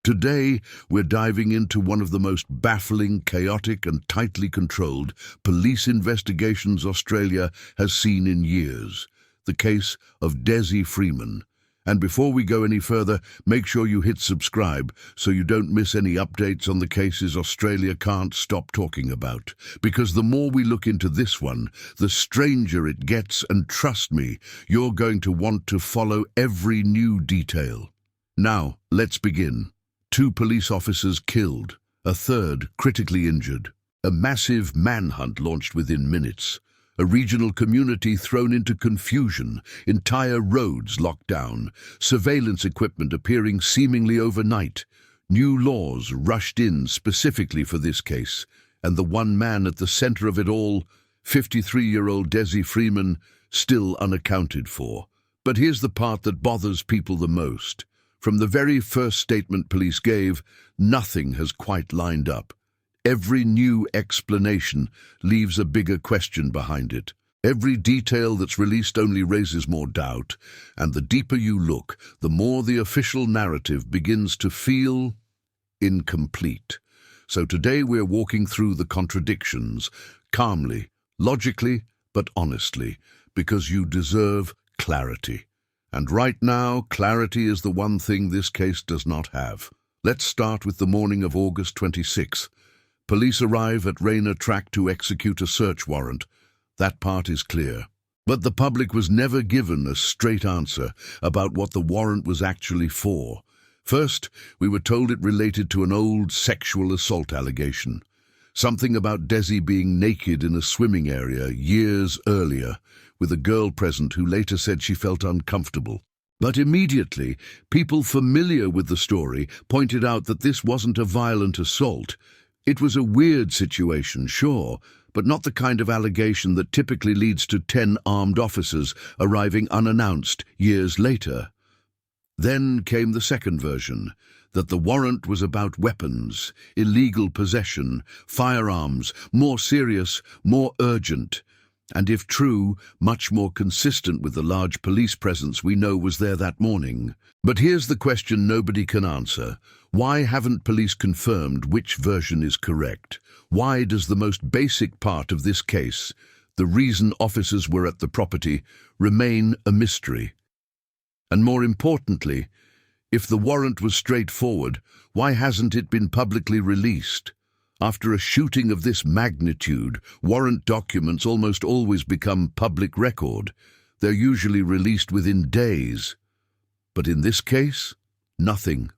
Today, we're diving into one of the most baffling, chaotic and tightly controlled police investigations Australia has seen in years, the case of Dezi Freeman. And before we go any further, make sure you hit subscribe so you don't miss any updates on the cases Australia can't stop talking about. Because the more we look into this one, the stranger it gets, and trust me, you're going to want to follow every new detail. Now, let's begin. 2 police officers killed, a third critically injured. A massive manhunt launched within minutes. A regional community thrown into confusion, entire roads locked down, surveillance equipment appearing seemingly overnight. New laws rushed in specifically for this case, and the one man at the center of it all, 53-year-old Dezi Freeman, still unaccounted for. But here's the part that bothers people the most. From the very first statement police gave, nothing has quite lined up. Every new explanation leaves a bigger question behind it. Every detail that's released only raises more doubt, and the deeper you look, the more the official narrative begins to feel incomplete. So today we're walking through the contradictions, calmly, logically, but honestly, because you deserve clarity. And right now, clarity is the one thing this case does not have. Let's start with the morning of August 26th. Police arrive at Rainer Track to execute a search warrant. That part is clear. But the public was never given a straight answer about what the warrant was actually for. First, we were told it related to an old sexual assault allegation. Something about Dezi being naked in a swimming area years earlier, with a girl present who later said she felt uncomfortable. But immediately, people familiar with the story pointed out that this wasn't a violent assault. It was a weird situation, sure, but not the kind of allegation that typically leads to 10 armed officers arriving unannounced years later. Then came the second version, that the warrant was about weapons, illegal possession, firearms, more serious, more urgent, and if true, much more consistent with the large police presence we know was there that morning. But here's the question nobody can answer. Why haven't police confirmed which version is correct? Why does the most basic part of this case, the reason officers were at the property, remain a mystery? And more importantly, if the warrant was straightforward, why hasn't it been publicly released? After a shooting of this magnitude, warrant documents almost always become public record. They're usually released within days. But in this case, nothing.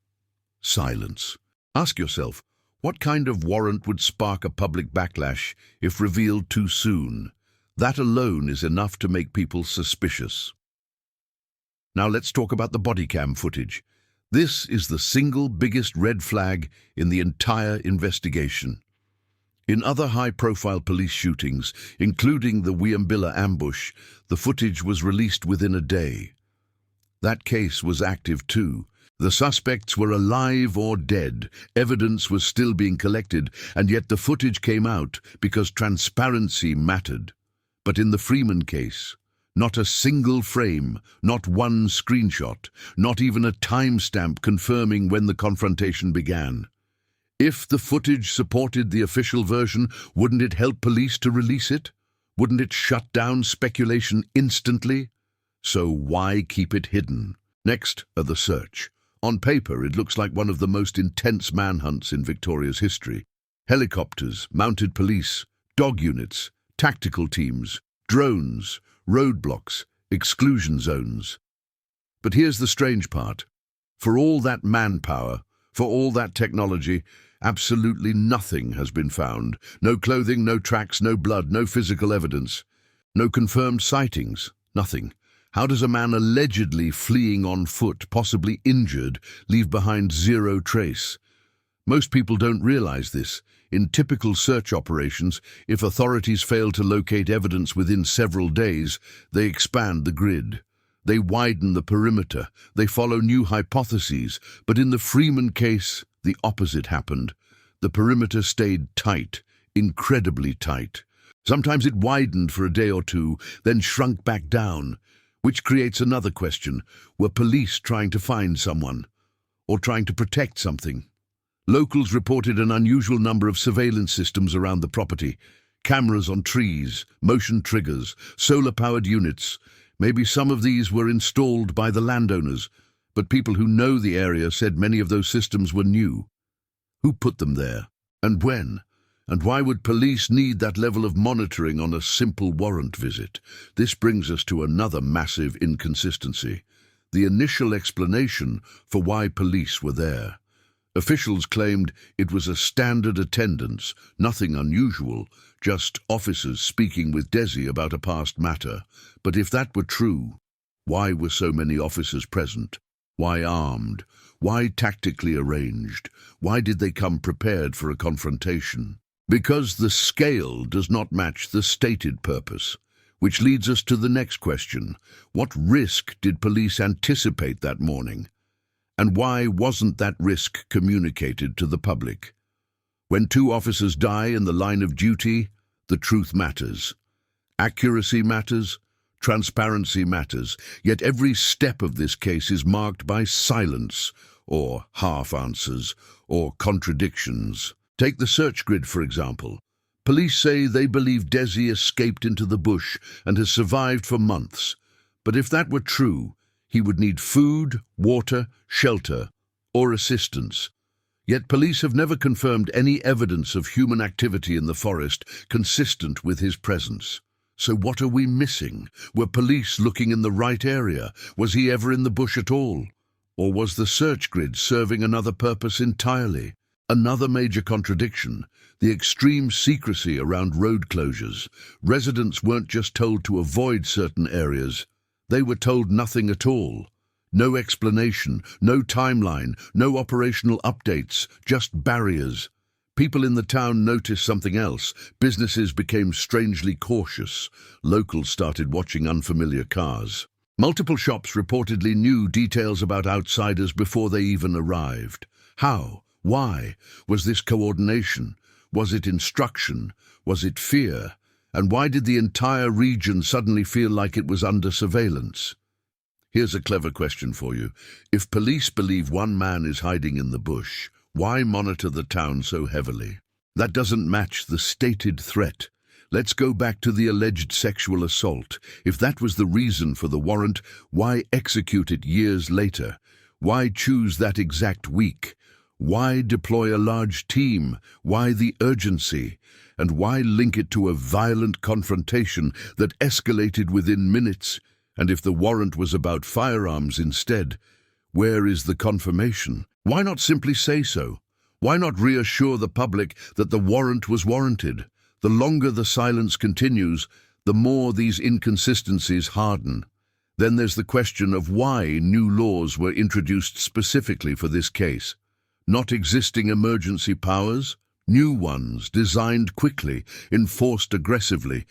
Silence. Ask yourself, what kind of warrant would spark a public backlash if revealed too soon? That alone is enough to make people suspicious. Now let's talk about the bodycam footage. This is the single biggest red flag in the entire investigation. In other high-profile police shootings, including the Wiambilla ambush, the footage was released within a day. That case was active too. The suspects were alive or dead, evidence was still being collected, and yet the footage came out because transparency mattered. But in the Freeman case, not a single frame, not one screenshot, not even a timestamp confirming when the confrontation began. If the footage supported the official version, wouldn't it help police to release it? Wouldn't it shut down speculation instantly? So why keep it hidden? Next are the search. On paper, it looks like one of the most intense manhunts in Victoria's history. Helicopters, mounted police, dog units, tactical teams, drones, roadblocks, exclusion zones. But here's the strange part. For all that manpower, for all that technology, absolutely nothing has been found. No clothing, no tracks, no blood, no physical evidence. No confirmed sightings, nothing. How does a man allegedly fleeing on foot, possibly injured, leave behind zero trace? Most people don't realize this. In typical search operations, if authorities fail to locate evidence within several days, they expand the grid. They widen the perimeter. They follow new hypotheses. But in the Freeman case, the opposite happened. The perimeter stayed tight, incredibly tight. Sometimes it widened for a day or two, then shrunk back down, which creates another question. Were police trying to find someone? or trying to protect something. Locals reported an unusual number of surveillance systems around the property. Cameras on trees, motion triggers, solar-powered units. Maybe some of these were installed by the landowners, but people who know the area said many of those systems were new. Who put them there? And when? And why would police need that level of monitoring on a simple warrant visit? This brings us to another massive inconsistency: the initial explanation for why police were there. Officials claimed it was a standard attendance, nothing unusual, just officers speaking with Dezi about a past matter. But if that were true, why were so many officers present? Why armed? Why tactically arranged? Why did they come prepared for a confrontation? Because the scale does not match the stated purpose. Which leads us to the next question: what risk did police anticipate that morning? And why wasn't that risk communicated to the public? When two officers die in the line of duty, the truth matters. Accuracy matters. Transparency matters. Yet every step of this case is marked by silence, or half-answers, or contradictions. Take the search grid, for example. Police say they believe Dezi escaped into the bush and has survived for months. But if that were true, he would need food, water, shelter, or assistance. Yet police have never confirmed any evidence of human activity in the forest consistent with his presence. So what are we missing? Were police looking in the right area? Was he ever in the bush at all? Or was the search grid serving another purpose entirely? Another major contradiction: the extreme secrecy around road closures. Residents weren't just told to avoid certain areas. They were told nothing at all. No explanation, no timeline, no operational updates, just barriers. People in the town noticed something else. Businesses became strangely cautious. Locals started watching unfamiliar cars. Multiple shops reportedly knew details about outsiders before they even arrived. How? Why? Was this coordination? Was it instruction? Was it fear? And why did the entire region suddenly feel like it was under surveillance? Here's a clever question for you. If police believe one man is hiding in the bush, why monitor the town so heavily? That doesn't match the stated threat. Let's go back to the alleged sexual assault. If that was the reason for the warrant, why execute it years later? Why choose that exact week? Why deploy a large team? Why the urgency? And why link it to a violent confrontation that escalated within minutes? And if the warrant was about firearms instead, where is the confirmation? Why not simply say so? Why not reassure the public that the warrant was warranted? The longer the silence continues, the more these inconsistencies harden. Then there's the question of why new laws were introduced specifically for this case. Not existing emergency powers, new ones designed quickly, enforced aggressively.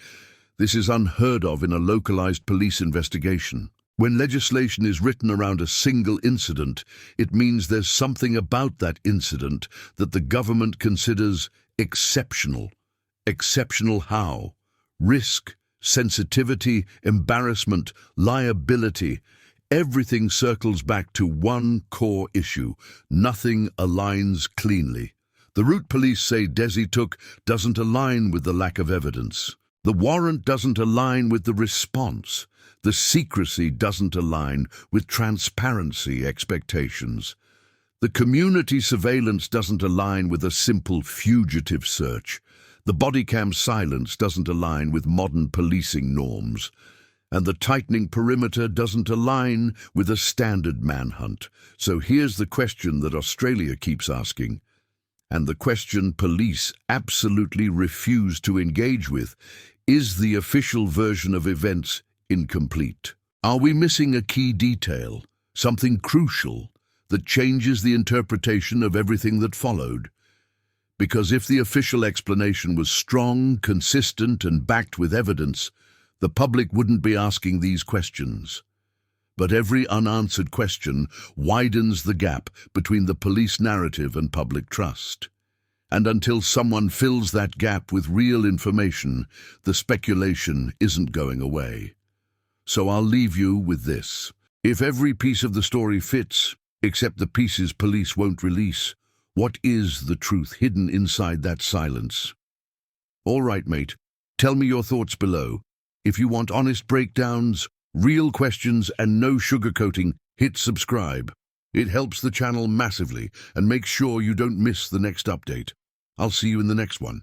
This is unheard of in a localized police investigation. When legislation is written around a single incident, it means there's something about that incident that the government considers exceptional. Exceptional how? Risk, sensitivity, embarrassment, liability. Everything circles back to one core issue. Nothing aligns cleanly. The route police say Dezi took doesn't align with the lack of evidence. The warrant doesn't align with the response. The secrecy doesn't align with transparency expectations. The community surveillance doesn't align with a simple fugitive search. The bodycam silence doesn't align with modern policing norms. And the tightening perimeter doesn't align with a standard manhunt. So here's the question that Australia keeps asking, and the question police absolutely refuse to engage with: is the official version of events incomplete? Are we missing a key detail, something crucial, that changes the interpretation of everything that followed? Because if the official explanation was strong, consistent, and backed with evidence, the public wouldn't be asking these questions. But every unanswered question widens the gap between the police narrative and public trust. And until someone fills that gap with real information, the speculation isn't going away. So I'll leave you with this. If every piece of the story fits, except the pieces police won't release. What is the truth hidden inside that silence? All right, mate. Tell me your thoughts below. If you want honest breakdowns, real questions, and no sugarcoating, hit subscribe. It helps the channel massively and make sure you don't miss the next update. I'll see you in the next one.